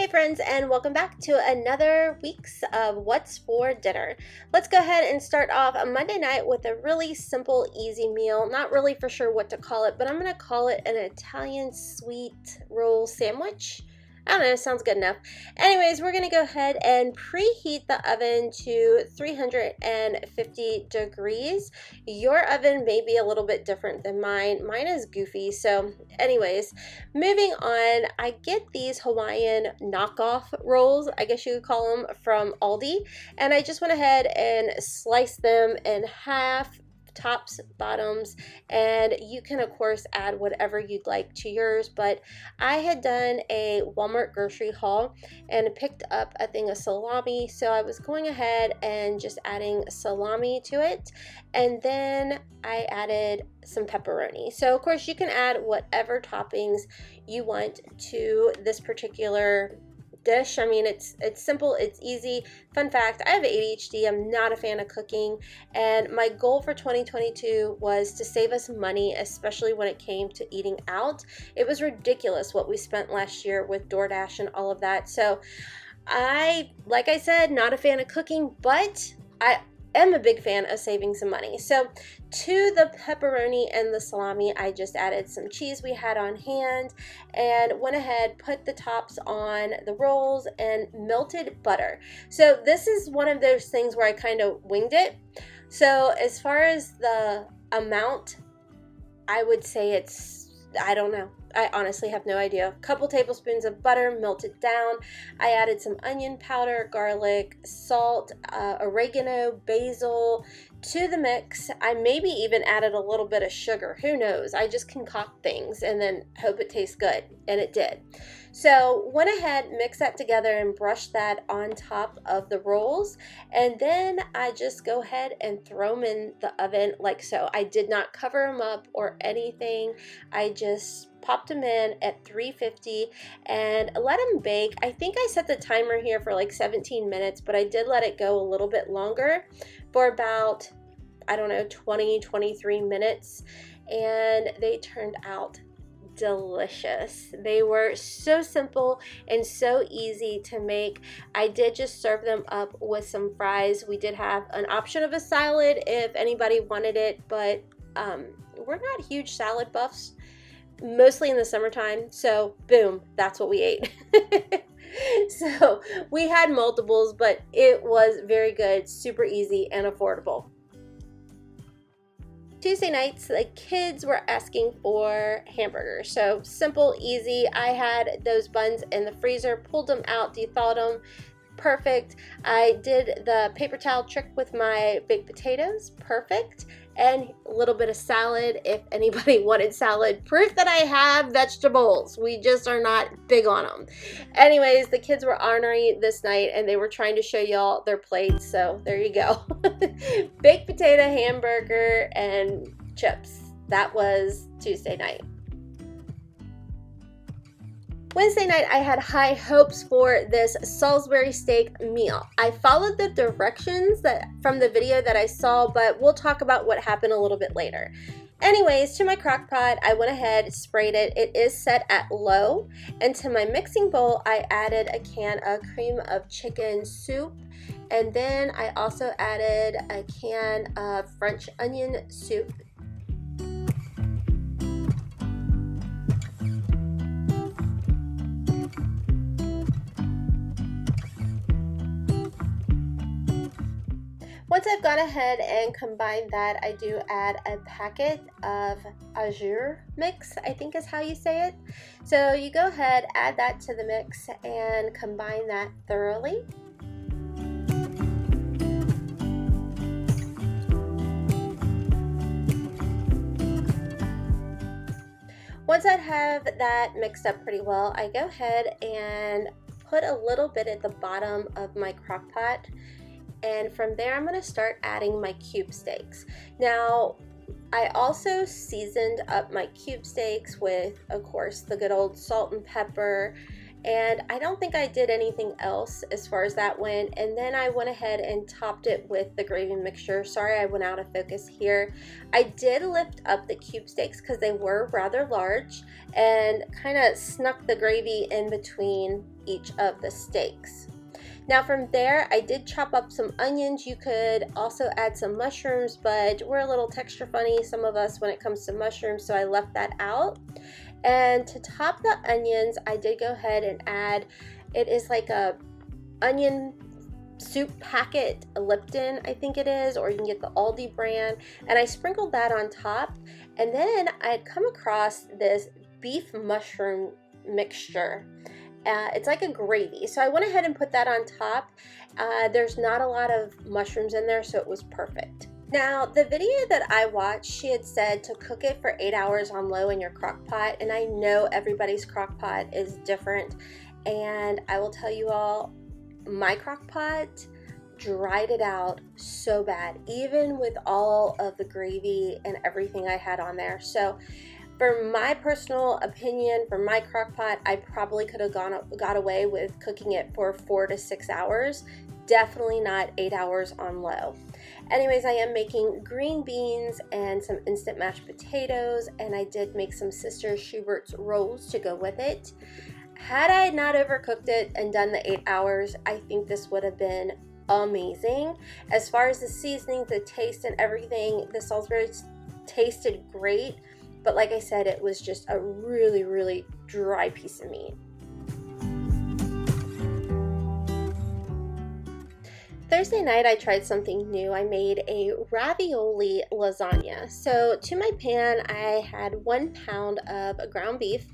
friends, and welcome back to another week's of What's for Dinner. Let's go ahead and start off a Monday night with a really simple, easy meal. Not really for sure what to call it, but I'm going to call it an Italian sweet roll sandwich. I don't know, sounds good enough. Anyways, we're going to go ahead and preheat the oven to 350 degrees. Your oven may be a little bit different than mine. Mine is goofy. So anyways, moving on, I get these Hawaiian knockoff rolls, I guess you could call them, from Aldi. And I just went ahead and sliced them in half, tops, bottoms, and you can of course add whatever you'd like to yours, but I had done a Walmart grocery haul and picked up a thing of salami, so I was going ahead and just adding salami to it, and then I added some pepperoni. So of course you can add whatever toppings you want to this particular dish. I mean, it's simple, it's easy. Fun fact, I have ADHD. I'm not a fan of cooking, and my goal for 2022 was to save us money, especially when it came to eating out. It was ridiculous what we spent last year with DoorDash and all of that. So like I said, not a fan of cooking, but I am a big fan of saving some money. So to the pepperoni and the salami, I just added some cheese we had on hand and went ahead, put the tops on the rolls, and melted butter. So this is one of those things where I kind of winged it. So as far as the amount, I would say I don't know. I honestly have no idea. A couple tablespoons of butter melted down. I added some onion powder, garlic, salt, oregano, basil to the mix. I maybe even added a little bit of sugar. Who knows? I just concoct things and then hope it tastes good, and it did. So went ahead, mixed that together, and brushed that on top of the rolls, and then I just go ahead and throw them in the oven like so. I did not cover them up or anything. I just popped them in at 350 and let them bake. I think I set the timer here for like 17 minutes, but I did let it go a little bit longer for about, I don't know, 20-23 minutes, and they turned out delicious. They were so simple and so easy to make. I did just serve them up with some fries. We did have an option of a salad if anybody wanted it, but we're not huge salad buffs, mostly in the summertime, so boom, that's what we ate. So we had multiples, but it was very good, super easy, and affordable. Tuesday nights, the kids were asking for hamburgers. So simple, easy. I had those buns in the freezer, pulled them out, de-thawed them. Perfect. I did the paper towel trick with my baked potatoes. Perfect. And a little bit of salad if anybody wanted salad. Proof that I have vegetables. We just are not big on them. Anyways, the kids were ornery this night and they were trying to show y'all their plates. So there you go. Baked potato, hamburger, and chips. That was Tuesday night. Wednesday night, I had high hopes for this Salisbury steak meal. I followed the directions from the video that I saw, but we'll talk about what happened a little bit later. Anyways, to my crock pot, I went ahead, sprayed it. It is set at low. And to my mixing bowl, I added a can of cream of chicken soup. And then I also added a can of French onion soup. Once I've gone ahead and combined that, I do add a packet of Azure mix, I think is how you say it. So you go ahead, add that to the mix, and combine that thoroughly. Once I have that mixed up pretty well, I go ahead and put a little bit at the bottom of my crock pot. And from there, I'm going to start adding my cube steaks. Now, I also seasoned up my cube steaks with, of course, the good old salt and pepper and I don't think I did anything else as far as that went. And then I went ahead and topped it with the gravy mixture. Sorry, I went out of focus here. I did lift up the cube steaks because they were rather large, and kind of snuck the gravy in between each of the steaks. Now from there, I did chop up some onions. You could also add some mushrooms, but we're a little texture funny, some of us, when it comes to mushrooms, so I left that out. And to top the onions, I did go ahead and add, it is like a onion soup packet, Lipton I think it is, or you can get the Aldi brand, and I sprinkled that on top. And then I had come across this beef mushroom mixture. It's like a gravy, so I went ahead and put that on top. There's not a lot of mushrooms in there, so it was perfect. Now, the video that I watched, she had said to cook it for 8 hours on low in your crock pot, and I know everybody's crock pot is different, and I will tell you all, my crock pot dried it out so bad, even with all of the gravy and everything I had on there. So for my personal opinion, for my crock pot, I probably could have got away with cooking it for 4 to 6 hours. Definitely not 8 hours on low. Anyways, I am making green beans and some instant mashed potatoes, and I did make some Sister Schubert's rolls to go with it. Had I not overcooked it and done the 8 hours, I think this would have been amazing. As far as the seasoning, the taste, and everything, the Salisbury tasted great. But like I said, it was just a really, really dry piece of meat. Thursday night, I tried something new. I made a ravioli lasagna. So to my pan, I had 1 pound of ground beef.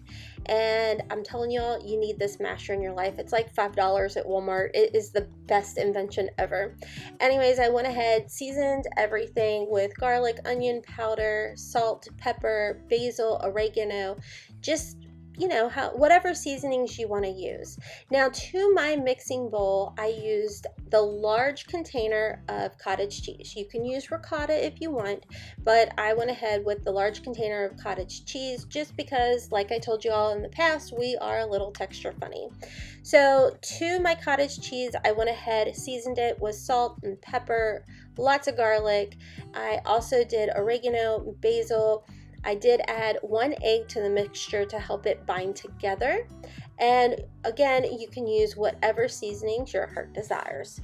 And I'm telling y'all, you need this masher in your life. It's like $5 at Walmart. It is the best invention ever. Anyways, I went ahead, seasoned everything with garlic, onion powder, salt, pepper, basil, oregano, just, you know, whatever seasonings you want to use. Now to my mixing bowl, I used the large container of cottage cheese. You can use ricotta if you want, but I went ahead with the large container of cottage cheese just because, like I told you all in the past, we are a little texture funny. So to my cottage cheese, I went ahead, seasoned it with salt and pepper, lots of garlic. I also did oregano, basil. I did add 1 egg to the mixture to help it bind together. And again, you can use whatever seasonings your heart desires.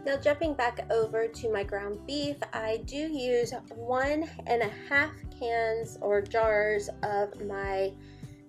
Now jumping back over to my ground beef, I do use 1.5 cans or jars of my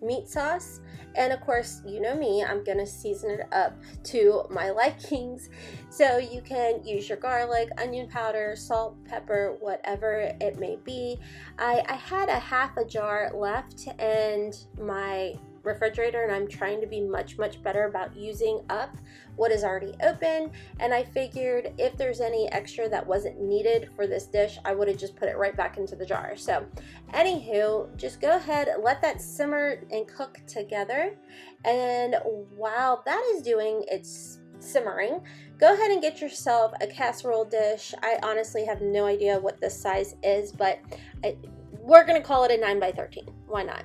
meat sauce, and of course, you know me, I'm gonna season it up to my likings. So you can use your garlic, onion powder, salt, pepper, whatever it may be. I had a half a jar left in my refrigerator, and I'm trying to be much better about using up what is already open, and I figured if there's any extra that wasn't needed for this dish, I would have just put it right back into the jar. So anywho, just go ahead, let that simmer and cook together, and while that is doing its simmering, go ahead and get yourself a casserole dish. I honestly have no idea what this size is, but we're gonna call it a 9 by 13. Why not?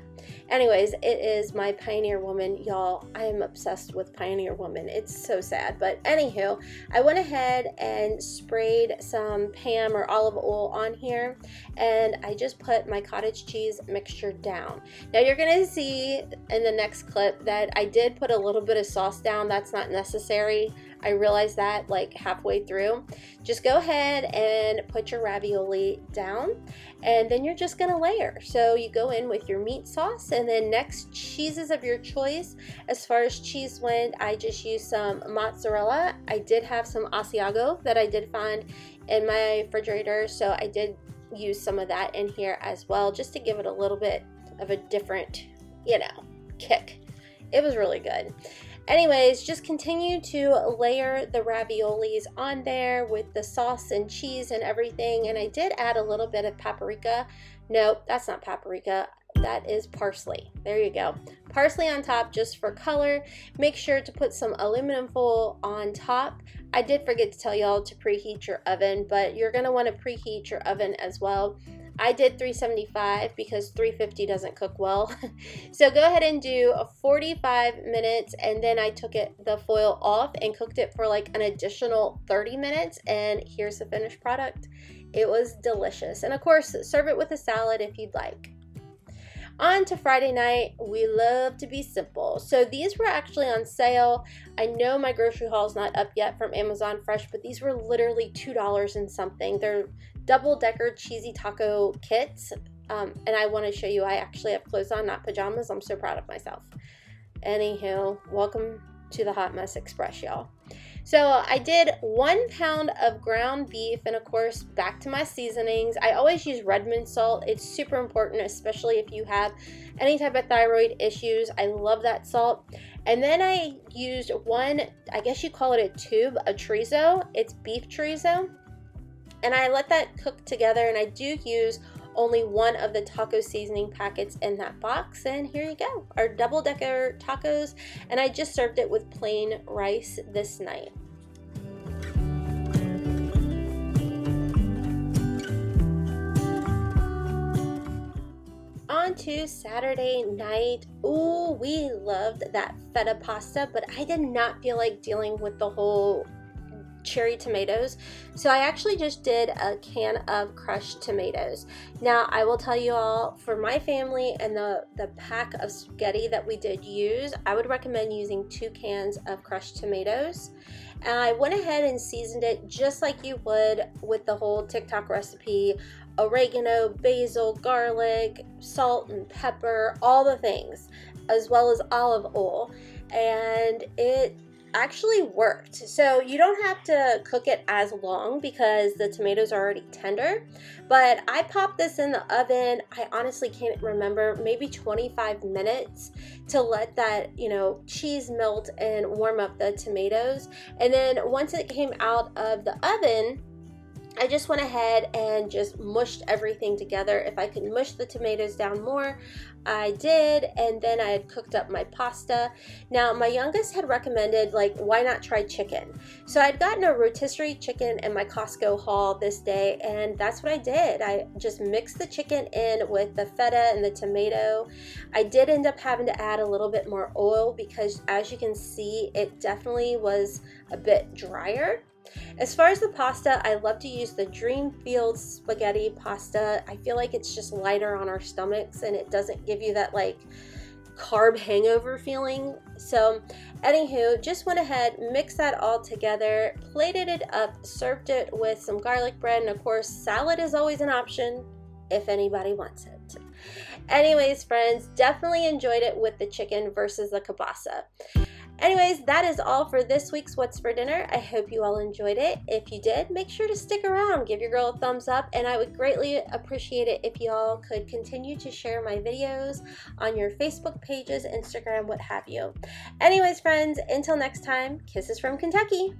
Anyways, it is my Pioneer Woman, y'all. I am obsessed with Pioneer Woman. It's so sad. But anywho, I went ahead and sprayed some Pam or olive oil on here, and I just put my cottage cheese mixture down. Now you're gonna see in the next clip that I did put a little bit of sauce down. That's not necessary. I realized that like halfway through. Just go ahead and put your ravioli down, and then you're just gonna layer. So you go in with your meat sauce, and then next, cheeses of your choice. As far as cheese went, I just used some mozzarella. I did have some Asiago that I did find in my refrigerator, so I did use some of that in here as well, just to give it a little bit of a different, you know, kick. It was really good. Anyways, just continue to layer the raviolis on there with the sauce and cheese and everything. And I did add a little bit of paprika. Nope, that's not paprika. That is parsley. There you go. Parsley on top just for color. Make sure to put some aluminum foil on top. I did forget to tell y'all to preheat your oven, but you're going to want to preheat your oven as well. I did 375 because 350 doesn't cook well. So go ahead and do 45 minutes, and then I took the foil off and cooked it for like an additional 30 minutes, and here's the finished product. It was delicious. And of course, serve it with a salad if you'd like. On to Friday night. We love to be simple. So these were actually on sale. I know my grocery haul is not up yet from Amazon Fresh, but these were literally $2 and something. They're double-decker cheesy taco kits. And I want to show you, I actually have clothes on, not pajamas. I'm so proud of myself. Anywho, welcome to the Hot Mess Express, y'all. So I did 1 pound of ground beef, and of course, back to my seasonings. I always use Redmond salt. It's super important, especially if you have any type of thyroid issues. I love that salt. And then I used one, I guess you call it a tube, of chorizo. It's beef chorizo. And I let that cook together, and I do use only one of the taco seasoning packets in that box. And here you go, our double-decker tacos, and I just served it with plain rice this night. On to Saturday night. Ooh, we loved that feta pasta, but I did not feel like dealing with the whole cherry tomatoes, so I actually just did a can of crushed tomatoes. Now I will tell you all, for my family and the pack of spaghetti that we did use, I would recommend using 2 cans of crushed tomatoes. And I went ahead and seasoned it just like you would with the whole TikTok recipe: oregano, basil, garlic, salt and pepper, all the things, as well as olive oil. And it actually worked. So you don't have to cook it as long because the tomatoes are already tender, but I popped this in the oven, I honestly can't remember, maybe 25 minutes to let that, cheese melt and warm up the tomatoes. And then once it came out of the oven, I just went ahead and just mushed everything together. If I could mush the tomatoes down more, I did, and then I had cooked up my pasta. Now, my youngest had recommended, why not try chicken? So I'd gotten a rotisserie chicken in my Costco haul this day, and that's what I did. I just mixed the chicken in with the feta and the tomato. I did end up having to add a little bit more oil because, as you can see, it definitely was a bit drier. As far as the pasta, I love to use the Dreamfield spaghetti pasta. I feel like it's just lighter on our stomachs and it doesn't give you that carb hangover feeling. So anywho, just went ahead, mixed that all together, plated it up, served it with some garlic bread, and of course salad is always an option if anybody wants it. Anyways, friends, definitely enjoyed it with the chicken versus the kielbasa. Anyways, that is all for this week's What's for Dinner. I hope you all enjoyed it. If you did, make sure to stick around, give your girl a thumbs up, and I would greatly appreciate it if y'all could continue to share my videos on your Facebook pages, Instagram, what have you. Anyways, friends, until next time, kisses from Kentucky.